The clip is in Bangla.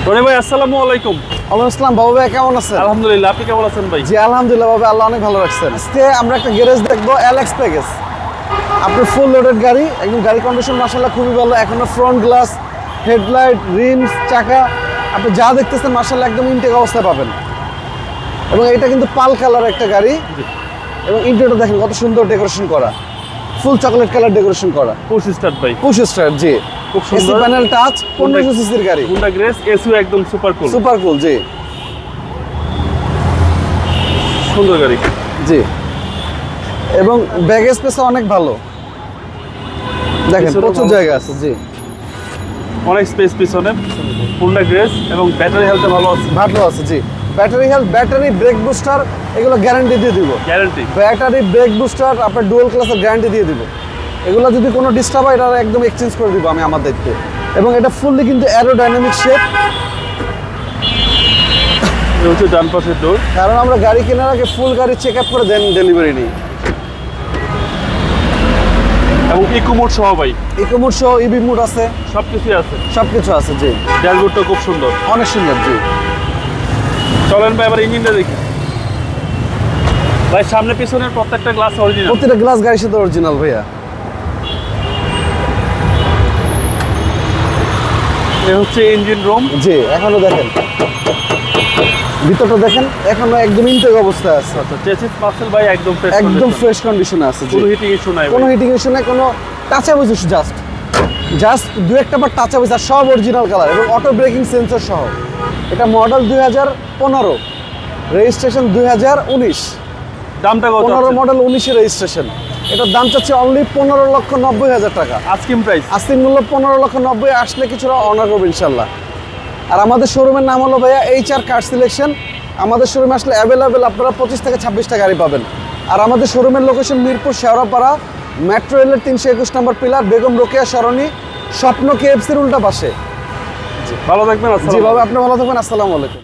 রনি ভাই আসসালামু আলাইকুম। ওয়ালাইকুম আসসালাম। বাবু ভাই কেমন আছেন? আলহামদুলিল্লাহ, আপনি কেমন আছেন ভাই? জি আলহামদুলিল্লাহ বাবু, আল্লাহ অনেক ভালো রাখছেন। আজকে আমরা একটা গ্যারেজ দেখবো, এলএক্স প্যাকেজ। আপনার ফুল লোডেড গাড়ি, একদম গাড়ি কন্ডিশন মাশাআল্লাহ খুবই ভালো। এখনো ফ্রন্ট গ্লাস, হেডলাইট, রিমস, চাকা আপনি যা দেখতেছেন মাশাআল্লাহ একদম ইনটেক অবস্থায় পাবেন। এবং এটা কিন্তু পাল কালার একটা গাড়ি, এবং ইন্টেরিয়রটা দেখেন কত সুন্দর ডেকোরেশন করা, ফুল চকলেট কালার ডেকোরেশন করা। পুশ স্টার্ট ভাই, পুশ স্টার্ট, জি খুব এসি সুন্দর। প্যানেল টাচ, 1500 সিসির গাড়ি, হুন্ডা গ্রেস এসইউ একদম সুপার কুল, সুপার কুল, জি সুন্দর গাড়ি। জি এবং ব্যাগ স্পেসও অনেক ভালো, দেখেন পিছনে প্রচুর ভালো জায়গা আছে। জি অনেক স্পেস পিছনে, হুন্ডা গ্রেস এবং ব্যাটারি হেলথে ভালো আছে। ভালো আছে, জি battery health, battery brake booster এগুলো গ্যারান্টি দিয়ে দিব। গ্যারান্টি ব্যাটারি ব্রেক বুস্টার আপনার ডুয়াল ক্লাসের গ্যারান্টি দিয়ে দিব। এগুলো যদি কোনো ডিস্টার্ব হয় এটা একদম এক্সচেঞ্জ করে দিব আমি আমার দায়িত্বে। এবং এটা ফুললি কিন্তু অ্যারোডাইনামিক শেপ, হচ্ছে ডান পাশের ডোর। কারণ আমরা গাড়ি কেনার আগে ফুল গাড়ি চেক আপ করে দেন ডেলিভারি নিই। এবং ইকো মোড সহ ভাই, ইকো মোড সহ ইভি মোড আছে, সবকিছুই আছে। সব কিছু আছে। জি ড্যাশবোর্ডটা খুব সুন্দর, অনেক সুন্দর। জি চলেন ভাই এবার ইঞ্জিনটা দেখি। ভাই সামনে পিছনের প্রত্যেকটা গ্লাস অরিজিনাল, প্রতিটা গ্লাস গাড়ির সাথে অরিজিনাল ভাইয়া। এ হচ্ছে ইঞ্জিন রুম। জি এখনো দেখেন ভিতরটা দেখেন, এখনো একদম ইনটেক অবস্থায় আছে, আচ্ছা চেসিস মাসেল ভাই একদম ফ্রেশ, একদম ফ্রেশ কন্ডিশনে আছে। জি কোনো হিটিং ইস্যু নাই কোনো ভাই। হিটিং ইস্যু নেই, কোনো টাচাপ ইস্যু, জাস্ট দু একটা বার টাচাপ ইস্যু, সব অরিজিনাল কালার এবং অটো ব্রেকিং সেন্সর সহ। এটা মডেল 2015, রেজিস্ট্রেশন 2019, দামটা কত? 15 মডেল 19-এর রেজিস্ট্রেশন। এটার দাম চাচ্ছে অনলি 15,90,000 টাকা। Asking price. আস্তিক মূল্য 15,90,000, আসলে কিছুটা অনার করবো ইনশাল্লাহ। আর আমাদের শোরুমের নাম হলো ভাইয়া HR কার সিলেকশন। আমাদের শোরুমে আসলে অ্যাভেলেবেল আপনারা 25 থেকে 26টা গাড়ি পাবেন। আর আমাদের শোরুমের লোকেশন মিরপুর শেওড়াপাড়া, মেট্রো রেলের 321 নম্বর পিলার, বেগম রোকেয়া সরণি, স্বপ্ন KFC-র উল্টা পাশে। ভালো থাকবেন। জি বাবা, আপনি ভালো থাকবেন। আসসালামু আলাইকুম।